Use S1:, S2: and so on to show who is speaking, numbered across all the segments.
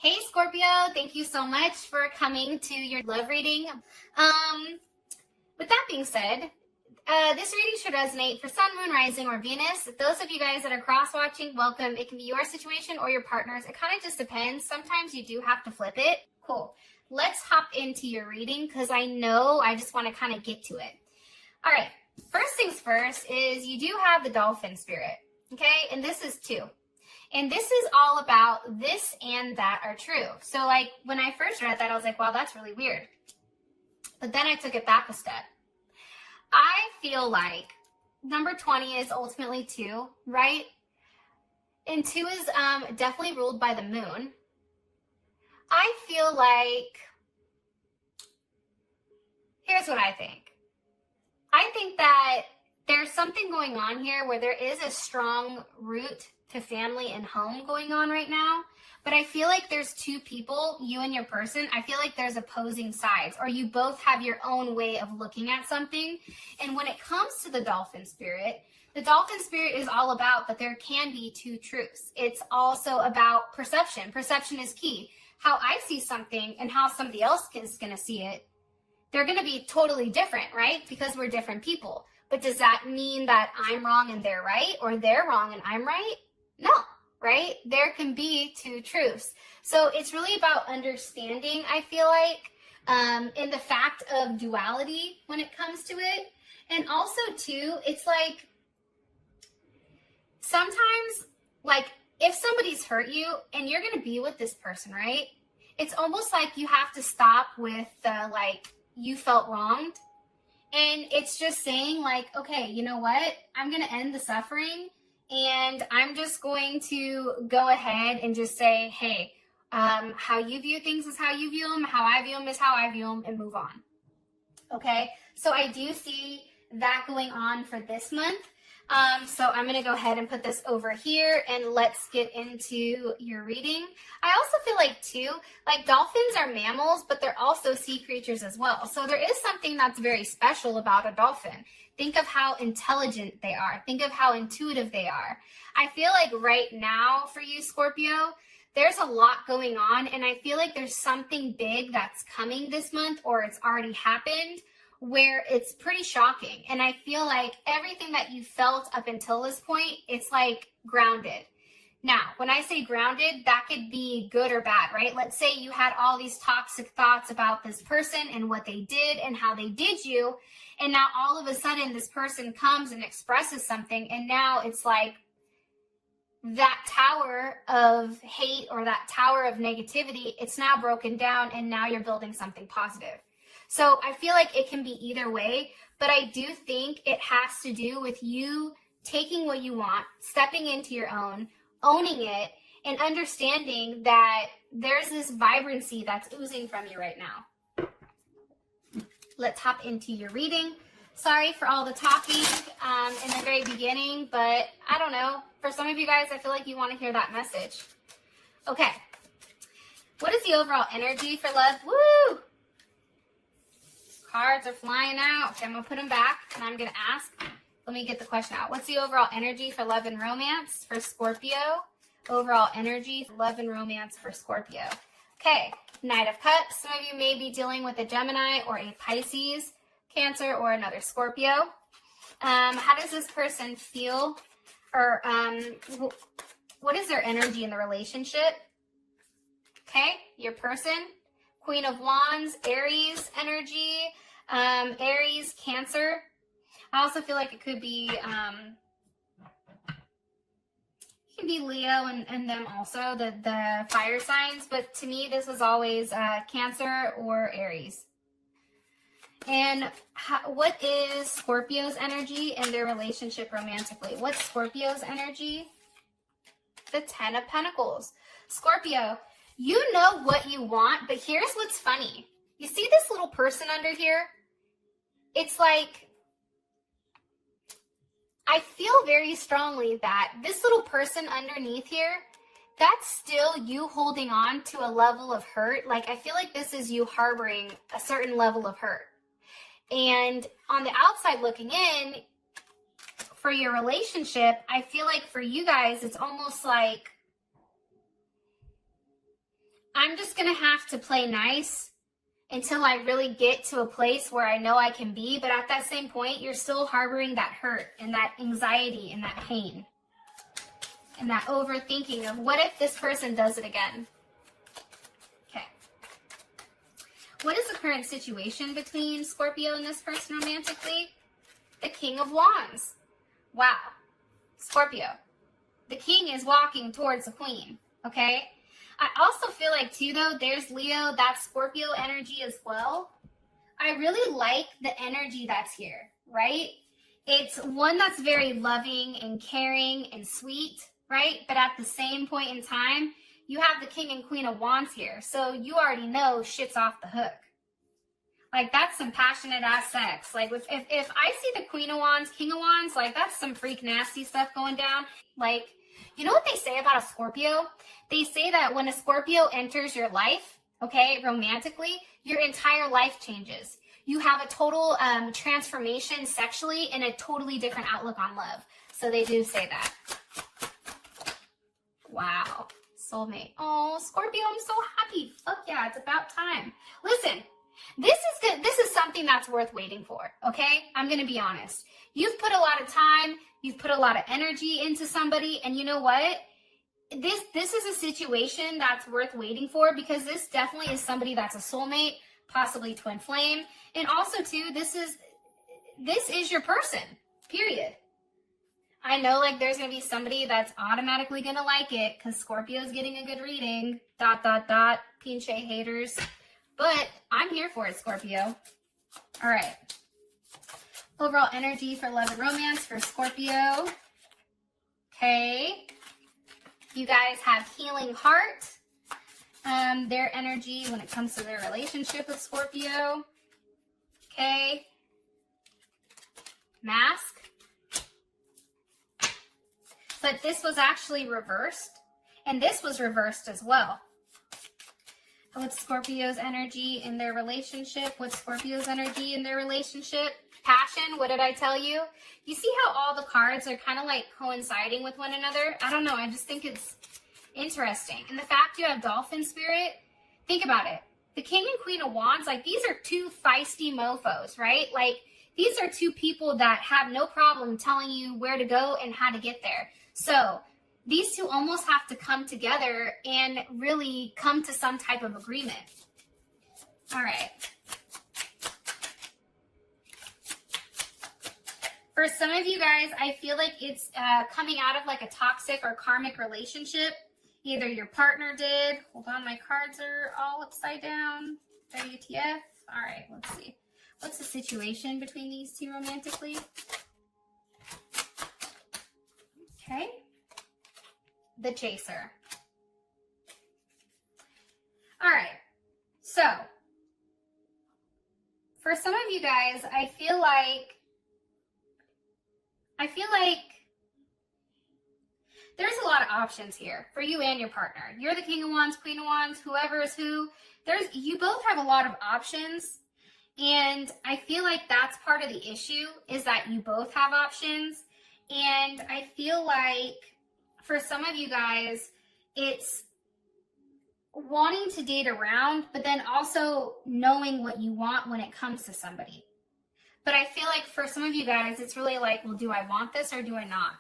S1: Hey Scorpio, thank you so much for coming to your love reading. With that being said, this reading should resonate for Sun, Moon, Rising, or Venus. Those of you guys that are cross-watching, welcome. It can be your situation or your partner's. It kind of just depends. Sometimes you do have to flip it. Cool. Let's hop into your reading because I know I just want to kind of get to it. All right. First things first is you do have the dolphin spirit, okay? And this is 2. And this is all about this and that are true. So like when I first read that, I was like, wow, that's really weird. But then I took it back a step. I feel like number 20 is ultimately 2, right? And 2 is definitely ruled by the moon. I feel like, here's what I think. I think that there's something going on here where there is a strong root to family and home going on right now. But I feel like there's 2 people, you and your person. I feel like there's opposing sides, or you both have your own way of looking at something. And when it comes to the dolphin spirit is all about that there can be 2 truths. It's also about perception. Perception is key. How I see something and how somebody else is going to see it, they're going to be totally different, right? Because we're different people. But does that mean that I'm wrong and they're right, or they're wrong and I'm right? No, right? There can be 2 truths. So it's really about understanding, I feel like, in the fact of duality when it comes to it. And also, too, it's like sometimes, like, if somebody's hurt you and you're going to be with this person, right? It's almost like you have to stop with the, like, you felt wronged. And it's just saying, like, okay, you know what? I'm going to end the suffering. And I'm just going to go ahead and just say, hey, how you view things is how you view them. How I view them is how I view them, and move on. Okay? So I do see that going on for this month. So I'm going to go ahead and put this over here, and let's get into your reading. I also feel like, too, like dolphins are mammals, but they're also sea creatures as well. So there is something that's very special about a dolphin. Think of how intelligent they are. Think of how intuitive they are. I feel like right now for you, Scorpio, there's a lot going on, and I feel like there's something big that's coming this month, or it's already happened, where it's pretty shocking. And I feel like everything that you felt up until this point, it's like grounded. Now, when I say grounded, that could be good or bad, right? Let's say you had all these toxic thoughts about this person and what they did and how they did you. And now all of a sudden this person comes and expresses something. And now it's like that tower of hate or that tower of negativity, it's now broken down, and now you're building something positive. So I feel like it can be either way, but I do think it has to do with you taking what you want, stepping into your own, owning it, and understanding that there's this vibrancy that's oozing from you right now. Let's hop into your reading. Sorry for all the talking in the very beginning, but I don't know. For some of you guys, I feel like you want to hear that message. Okay. What is the overall energy for love? Woo! Cards are flying out. Okay, I'm going to put them back, and I'm going to ask. Let me get the question out. What's the overall energy for love and romance for Scorpio? Overall energy for love and romance for Scorpio. Okay, Knight of Cups. Some of you may be dealing with a Gemini or a Pisces, Cancer, or another Scorpio. How does this person feel? Or what is their energy in the relationship? Okay, your person. Queen of Wands, Aries energy, Aries, Cancer. I also feel like it could be, Leo and them also, the fire signs. But to me, this is always Cancer or Aries. And what is Scorpio's energy in their relationship romantically? What's Scorpio's energy? The 10 of Pentacles. Scorpio, you know what you want, but here's what's funny. You see this little person under here? It's like, I feel very strongly that this little person underneath here, that's still you holding on to a level of hurt. Like, I feel like this is you harboring a certain level of hurt. And on the outside looking in, for your relationship, I feel like for you guys, it's almost like I'm just going to have to play nice until I really get to a place where I know I can be. But at that same point, you're still harboring that hurt and that anxiety and that pain and that overthinking of what if this person does it again? Okay. What is the current situation between Scorpio and this person romantically? The King of Wands. Wow. Scorpio. The king is walking towards the queen, okay? I also feel like, too, though, there's Leo, that's Scorpio energy as well. I really like the energy that's here, right? It's one that's very loving and caring and sweet, right? But at the same point in time, you have the King and Queen of Wands here. So you already know shit's off the hook. Like, that's some passionate ass sex. Like, if I see the Queen of Wands, King of Wands, like, that's some freak nasty stuff going down. Like, you know what they say about a Scorpio? They say that when a Scorpio enters your life, okay, romantically, your entire life changes. You have a total transformation sexually and a totally different outlook on love. So they do say that. Wow. Soulmate. Oh, Scorpio, I'm so happy. Fuck yeah, it's about time. Listen, this is good. This is something that's worth waiting for, okay? I'm going to be honest. You've put a lot of time, you've put a lot of energy into somebody, and you know what? This is a situation that's worth waiting for, because this definitely is somebody that's a soulmate, possibly twin flame. And also, too, this is your person, period. I know, like, there's going to be somebody that's automatically going to like it because Scorpio's getting a good reading, ... pinche haters. But I'm here for it, Scorpio. All right. Overall energy for love and romance for Scorpio. Okay. You guys have healing heart. Their energy when it comes to their relationship with Scorpio. Okay. Mask. But this was actually reversed. And this was reversed as well. What's Scorpio's energy in their relationship? What's Scorpio's energy in their relationship? Passion, what did I tell you? You see how all the cards are kind of like coinciding with one another? I don't know. I just think it's interesting. And the fact you have dolphin spirit, think about it. The King and Queen of Wands, like, these are two feisty mofos, right? Like, these are two people that have no problem telling you where to go and how to get there. So these two almost have to come together and really come to some type of agreement. All right. For some of you guys, I feel like it's coming out of like a toxic or karmic relationship. Either your partner did. Hold on, my cards are all upside down. WTF. All right, let's see. What's the situation between these two romantically? Okay. The Chaser. All right. So, for some of you guys, I feel like there's a lot of options here for you and your partner. You're the King of Wands, Queen of Wands, whoever is who. You both have a lot of options. And I feel like that's part of the issue, is that you both have options. And I feel like for some of you guys, it's wanting to date around, but then also knowing what you want when it comes to somebody. But I feel like for some of you guys, it's really like, well, do I want this or do I not?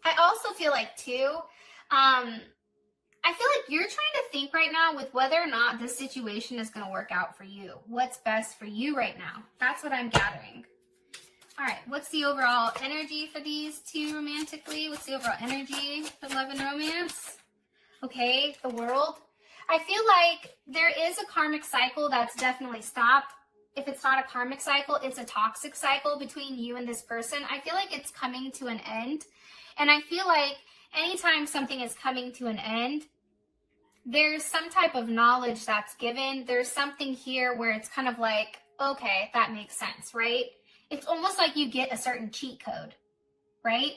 S1: I also feel like, too, I feel like you're trying to think right now with whether or not this situation is going to work out for you. What's best for you right now? That's what I'm gathering. All right, what's the overall energy for these two romantically? What's the overall energy for love and romance? Okay, the World. I feel like there is a karmic cycle that's definitely stopped. If it's not a karmic cycle, it's a toxic cycle between you and this person. I feel like it's coming to an end. And I feel like anytime something is coming to an end, there's some type of knowledge that's given. There's something here where it's kind of like, okay, that makes sense, right? It's almost like you get a certain cheat code, right?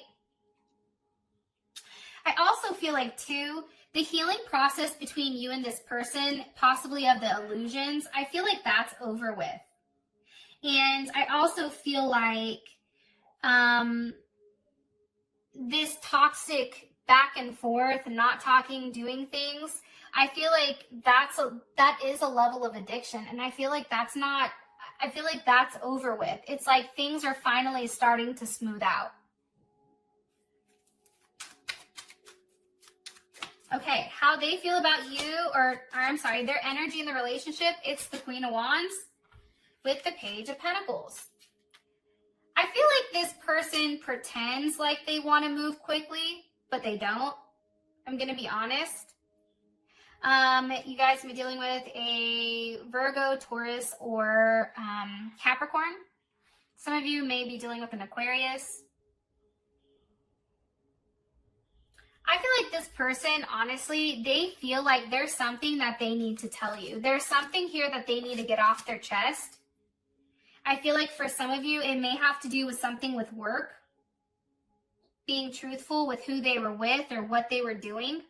S1: I also feel like, too, the healing process between you and this person, possibly of the illusions, I feel like that's over with. And I also feel like this toxic back and forth, not talking, doing things, I feel like that is a level of addiction. And I feel like that's over with. It's like things are finally starting to smooth out. Okay, how they feel about you, or I'm sorry, their energy in the relationship, it's the Queen of Wands with the Page of Pentacles. I feel like this person pretends like they want to move quickly, but they don't. I'm going to be honest. You guys may be dealing with a Virgo, Taurus, or Capricorn. Some of you may be dealing with an Aquarius. I feel like this person, honestly, they feel like there's something that they need to tell you. There's something here that they need to get off their chest. I feel like for some of you, it may have to do with something with work, being truthful with who they were with or what they were doing.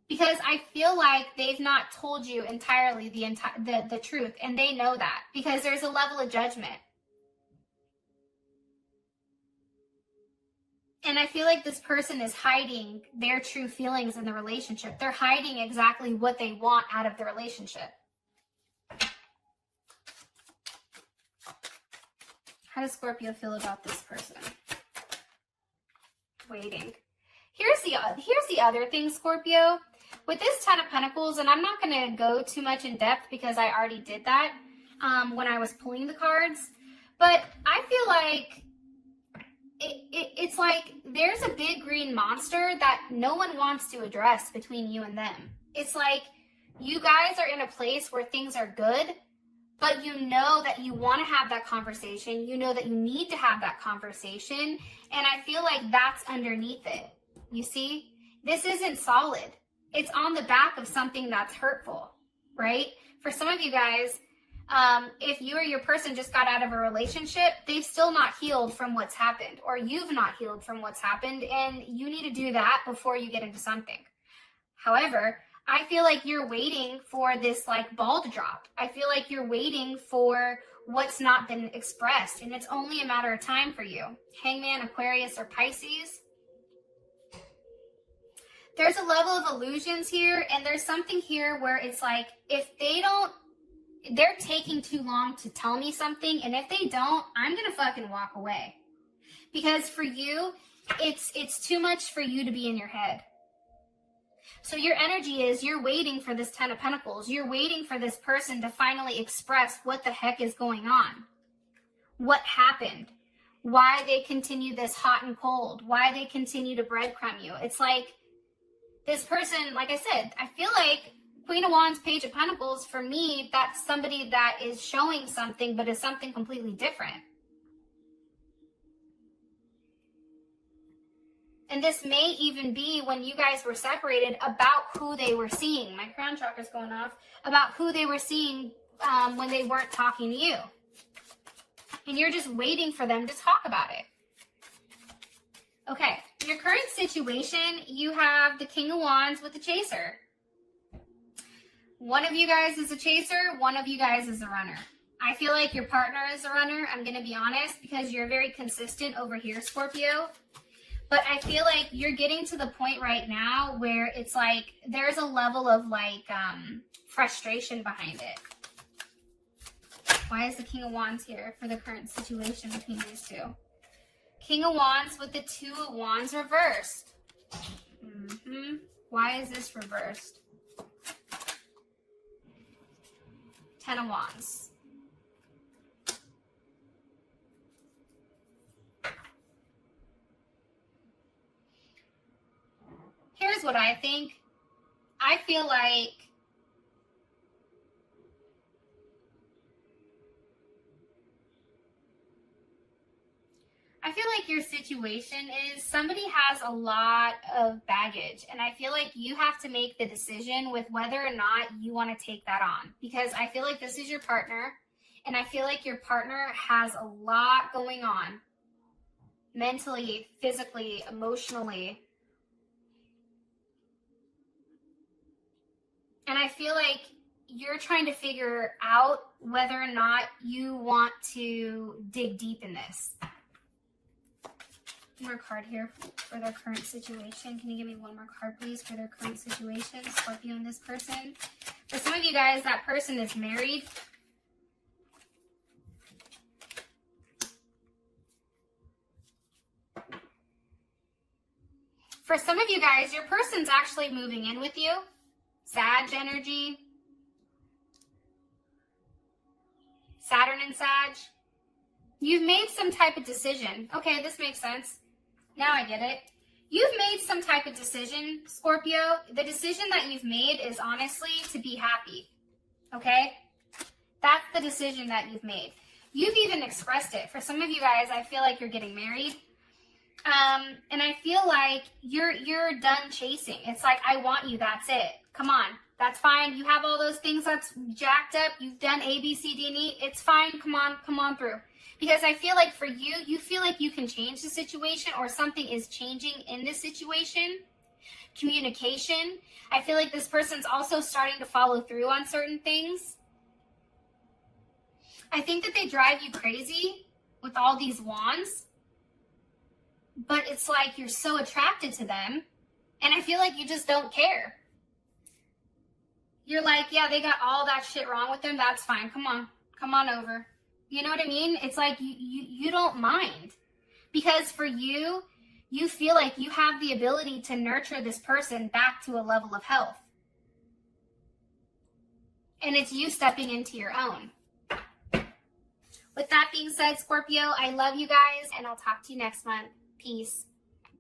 S1: Because I feel like they've not told you entirely the truth, and they know that because there's a level of judgment. And I feel like this person is hiding their true feelings in the relationship. They're hiding exactly what they want out of the relationship. How does Scorpio feel about this person? Waiting. Here's the other thing, Scorpio. With this Ten of Pentacles, and I'm not going to go too much in depth because I already did that when I was pulling the cards. But I feel like it's like there's a big green monster that no one wants to address between you and them. It's like you guys are in a place where things are good, but you know that you want to have that conversation. You know that you need to have that conversation. And I feel like that's underneath it. You see, this isn't solid. It's on the back of something that's hurtful, right? For some of you guys, if you or your person just got out of a relationship, they've still not healed from what's happened, or you've not healed from what's happened, and you need to do that before you get into something. However, I feel like you're waiting for this like ball to drop. I feel like you're waiting for what's not been expressed, and it's only a matter of time for you. Hangman, Aquarius, or Pisces. There's a level of illusions here, and there's something here where it's like, if they're taking too long to tell me something, and if they don't, I'm gonna fucking walk away. Because for you, it's too much for you to be in your head. So your energy is you're waiting for this Ten of Pentacles. You're waiting for this person to finally express what the heck is going on. What happened? Why they continue this hot and cold? Why they continue to breadcrumb you? It's like this person, like I said, I feel like Queen of Wands, Page of Pentacles, for me, that's somebody that is showing something, but is something completely different. And this may even be when you guys were separated about who they were seeing. My crown chakra's going off. About who they were seeing when they weren't talking to you. And you're just waiting for them to talk about it. Okay, your current situation, you have the King of Wands with the Chaser. One of you guys is a chaser, one of you guys is a runner. I feel like your partner is a runner, I'm going to be honest, because you're very consistent over here, Scorpio. But I feel like you're getting to the point right now where it's like there's a level of like frustration behind it. Why is the King of Wands here for the current situation between these two? King of Wands with the Two of Wands reversed. Why is this reversed? Ten of Wands. Here's what I think. I feel like your situation is somebody has a lot of baggage, and I feel like you have to make the decision with whether or not you want to take that on, because I feel like this is your partner, and I feel like your partner has a lot going on mentally, physically, emotionally. And I feel like you're trying to figure out whether or not you want to dig deep in this. One more card here for their current situation. Can you give me one more card, please, for their current situation? Scorpio and this person. For some of you guys, that person is married. For some of you guys, your person's actually moving in with you. Sag energy. Saturn and Sag. You've made some type of decision. Okay, this makes sense. Now I get it. You've made some type of decision, Scorpio. The decision that you've made is honestly to be happy. Okay? That's the decision that you've made. You've even expressed it. For some of you guys, I feel like you're getting married. And I feel like you're done chasing. It's like, I want you, that's it. Come on, that's fine. You have all those things that's jacked up. You've done A, B, C, D, and E. It's fine. Come on through. Because I feel like for you, you feel like you can change the situation or something is changing in this situation. Communication. I feel like this person's also starting to follow through on certain things. I think that they drive you crazy with all these wands. But it's like you're so attracted to them. And I feel like you just don't care. You're like, yeah, they got all that shit wrong with them. That's fine. Come on over. You know what I mean? It's like you don't mind. Because for you, you feel like you have the ability to nurture this person back to a level of health. And it's you stepping into your own. With that being said, Scorpio, I love you guys, and I'll talk to you next month. Peace.